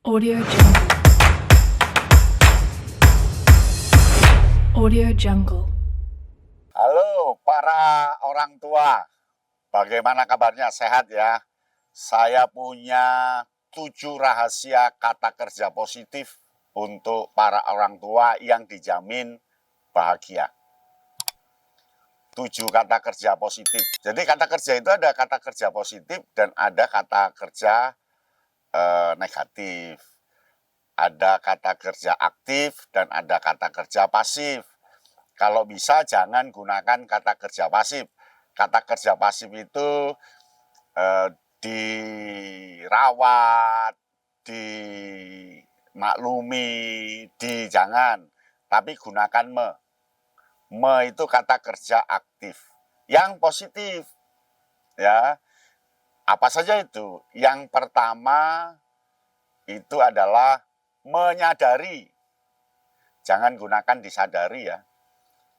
Audio Jungle. Audio Jungle. Halo para orang tua, bagaimana kabarnya? Sehat ya? Saya punya 7 rahasia kata kerja positif untuk para orang tua yang dijamin bahagia. 7 kata kerja positif. Jadi kata kerja itu ada kata kerja positif dan ada kata kerja negatif. Ada kata kerja aktif dan ada kata kerja pasif. Kalau bisa jangan gunakan kata kerja pasif. Kata kerja pasif itu dirawat, dimaklumi, jangan. Tapi gunakan me. Me itu kata kerja aktif. Yang positif, ya. Apa saja itu? Yang pertama itu adalah menyadari. Jangan gunakan disadari ya.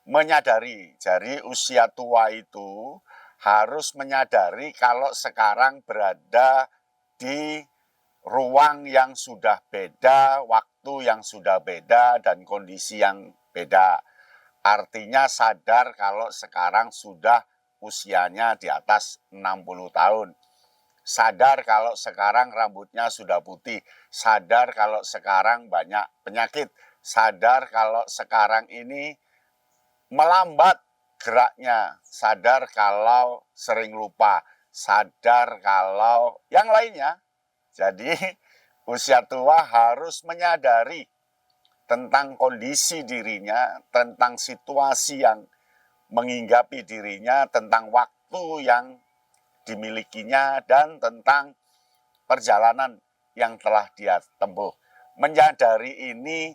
Menyadari. Jadi usia tua itu harus menyadari kalau sekarang berada di ruang yang sudah beda, waktu yang sudah beda, dan kondisi yang beda. Artinya sadar kalau sekarang sudah usianya di atas 60 tahun. Sadar kalau sekarang rambutnya sudah putih. Sadar kalau sekarang banyak penyakit. Sadar kalau sekarang ini melambat geraknya. Sadar kalau sering lupa. Sadar kalau yang lainnya. Jadi usia tua harus menyadari tentang kondisi dirinya, tentang situasi yang menghinggapi dirinya, tentang waktu yang dimilikinya, dan tentang perjalanan yang telah dia tempuh. Menyadari ini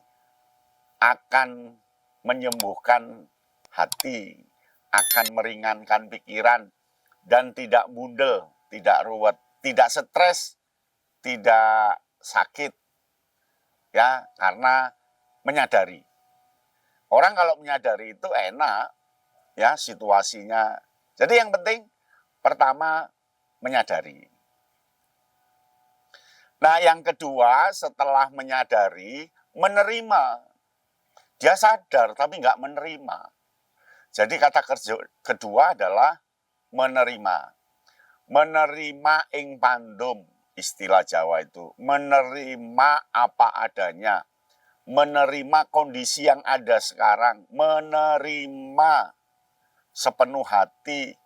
akan menyembuhkan hati, akan meringankan pikiran, dan tidak bundel, tidak ruwet, tidak stres, tidak sakit, ya, karena menyadari. Orang kalau menyadari itu enak, ya, situasinya. Jadi yang penting pertama menyadari. Nah, yang kedua setelah menyadari, menerima. Dia sadar tapi nggak menerima. Jadi kata kerja kedua adalah menerima. Menerima ing pandum, istilah Jawa itu. Menerima apa adanya. Menerima kondisi yang ada sekarang. Menerima sepenuh hati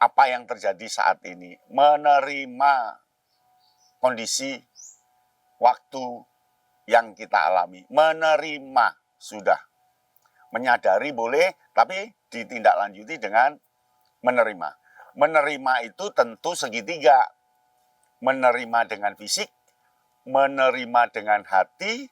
apa yang terjadi saat ini. Menerima kondisi waktu yang kita alami. Menerima sudah. Menyadari boleh, tapi ditindaklanjuti dengan menerima. Menerima itu tentu segitiga. Menerima dengan fisik, menerima dengan hati,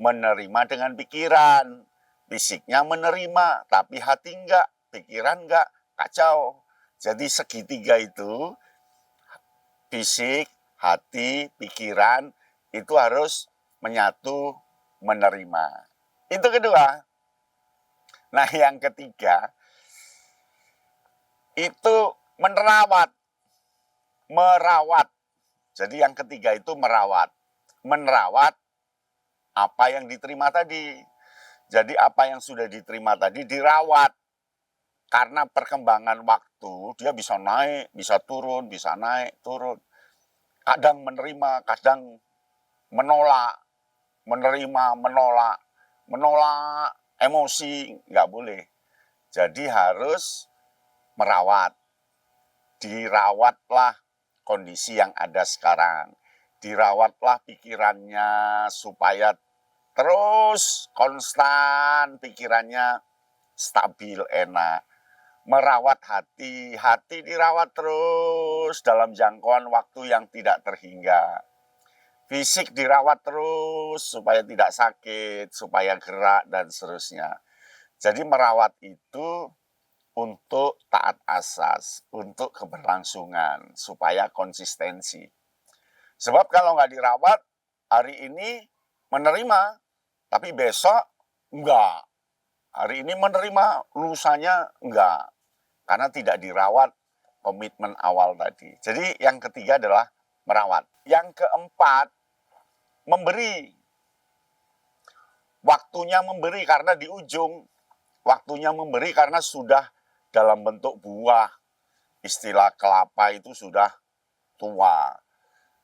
menerima dengan pikiran. Fisiknya menerima, tapi hati enggak, pikiran enggak, kacau. Jadi segitiga itu, fisik, hati, pikiran, itu harus menyatu, menerima. Itu kedua. Nah, yang ketiga, itu merawat. Merawat. Jadi yang ketiga itu merawat. Merawat apa yang diterima tadi. Jadi apa yang sudah diterima tadi dirawat. Karena perkembangan waktu, dia bisa naik, bisa turun, bisa naik, turun. Kadang menerima, kadang menolak. Menerima, menolak. Menolak emosi, nggak boleh. Jadi harus merawat. Dirawatlah kondisi yang ada sekarang. Dirawatlah pikirannya supaya terus konstan pikirannya stabil, enak. Merawat hati, hati dirawat terus dalam jangkauan waktu yang tidak terhingga. Fisik dirawat terus supaya tidak sakit, supaya gerak, dan seterusnya. Jadi merawat itu untuk taat asas, untuk keberlangsungan, supaya konsistensi. Sebab kalau nggak dirawat, hari ini menerima, tapi besok enggak. Hari ini menerima, lusanya enggak. Karena tidak dirawat komitmen awal tadi. Jadi yang ketiga adalah merawat. Yang keempat, memberi. Waktunya memberi karena di ujung. Waktunya memberi karena sudah dalam bentuk buah. Istilah kelapa itu sudah tua.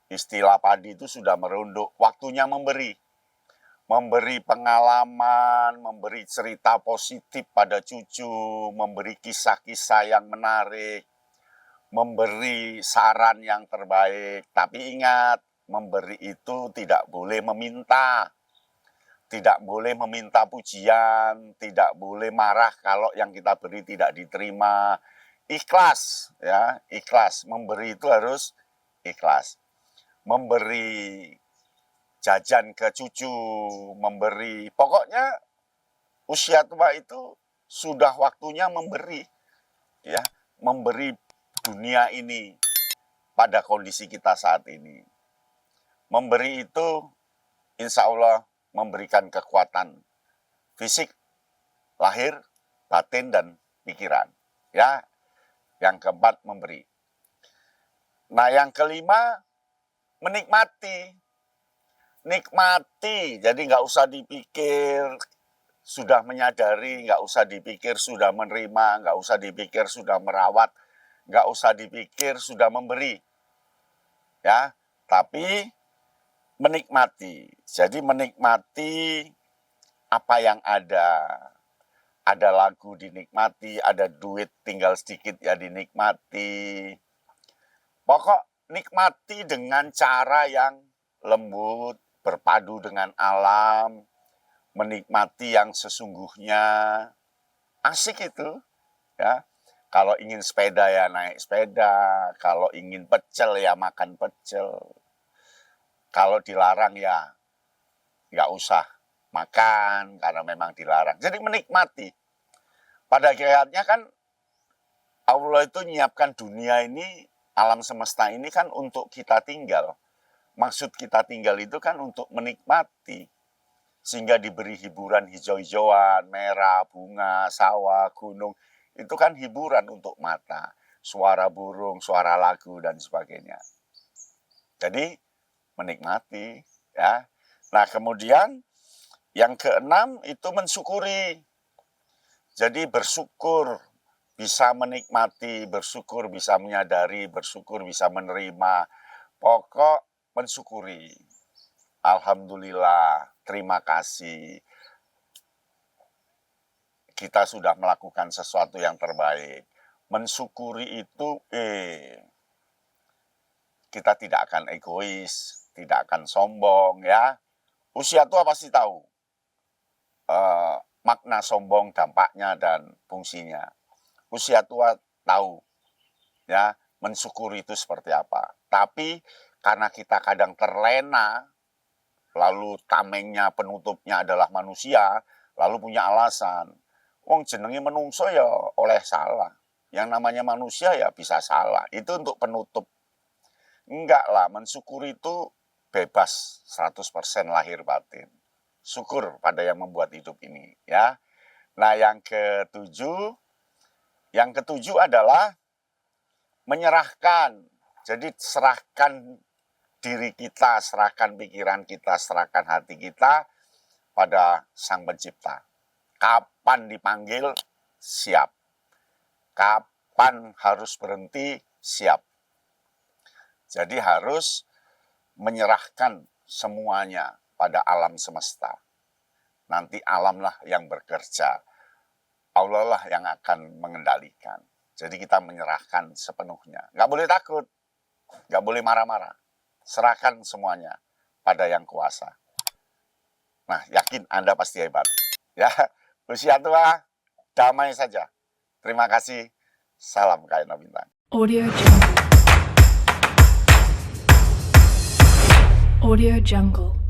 Istilah padi itu sudah merunduk. Waktunya memberi. Memberi pengalaman, memberi cerita positif pada cucu, memberi kisah-kisah yang menarik, memberi saran yang terbaik. Tapi ingat, memberi itu tidak boleh meminta. Tidak boleh meminta pujian, tidak boleh marah kalau yang kita beri tidak diterima. Ikhlas, ya, ikhlas. Memberi itu harus ikhlas. Memberi jajan ke cucu, memberi. Pokoknya usia tua itu sudah waktunya memberi, ya, memberi dunia ini pada kondisi kita saat ini. Memberi itu insya Allah memberikan kekuatan fisik, lahir, batin, dan pikiran. Ya, yang keempat memberi. Nah, yang kelima menikmati. Nikmati, jadi nggak usah dipikir sudah menyadari, nggak usah dipikir sudah menerima, nggak usah dipikir sudah merawat, nggak usah dipikir sudah memberi. Ya, tapi menikmati. Jadi menikmati apa yang ada. Ada lagu dinikmati, ada duit tinggal sedikit ya dinikmati. Pokok nikmati dengan cara yang lembut, berpadu dengan alam, menikmati yang sesungguhnya. Asik itu, ya. Kalau ingin sepeda ya naik sepeda, kalau ingin pecel ya makan pecel. Kalau dilarang ya nggak usah makan karena memang dilarang. Jadi menikmati. Pada akhirnya kan Allah itu menyiapkan dunia ini, alam semesta ini kan untuk kita tinggal. Maksud kita tinggal itu kan untuk menikmati. Sehingga diberi hiburan hijau-hijauan, merah, bunga, sawah, gunung. Itu kan hiburan untuk mata. Suara burung, suara lagu, dan sebagainya. Jadi menikmati, ya. Nah, kemudian yang keenam itu mensyukuri. Jadi bersyukur bisa menikmati, bersyukur bisa menyadari, bersyukur bisa menerima. Pokok mensyukuri. Alhamdulillah, terima kasih. Kita sudah melakukan sesuatu yang terbaik. Mensyukuri itu kita tidak akan egois, tidak akan sombong, ya. Usia tua pasti tahu makna sombong, dampaknya, dan fungsinya. Usia tua tahu, ya, mensyukuri itu seperti apa. Tapi karena kita kadang terlena, lalu tamengnya, penutupnya adalah manusia, lalu punya alasan. Wong jenenge menungso ya oleh salah. Yang namanya manusia ya bisa salah. Itu untuk penutup. Enggak lah, mensyukuri itu bebas 100% lahir batin. Syukur pada yang membuat hidup ini, ya. Nah, yang ketujuh adalah menyerahkan. Jadi serahkan diri kita, serahkan pikiran kita, serahkan hati kita pada Sang Pencipta. Kapan dipanggil, siap. Kapan harus berhenti, siap. Jadi harus menyerahkan semuanya pada alam semesta. Nanti alamlah yang bekerja. Allah lah yang akan mengendalikan. Jadi kita menyerahkan sepenuhnya. Nggak boleh takut. Nggak boleh marah-marah. Serahkan semuanya pada yang kuasa. Nah, yakin Anda pasti hebat. Ya, usia tua, damai saja. Terima kasih. Salam Kaina Bintang. Audio Jungle. Audio Jungle.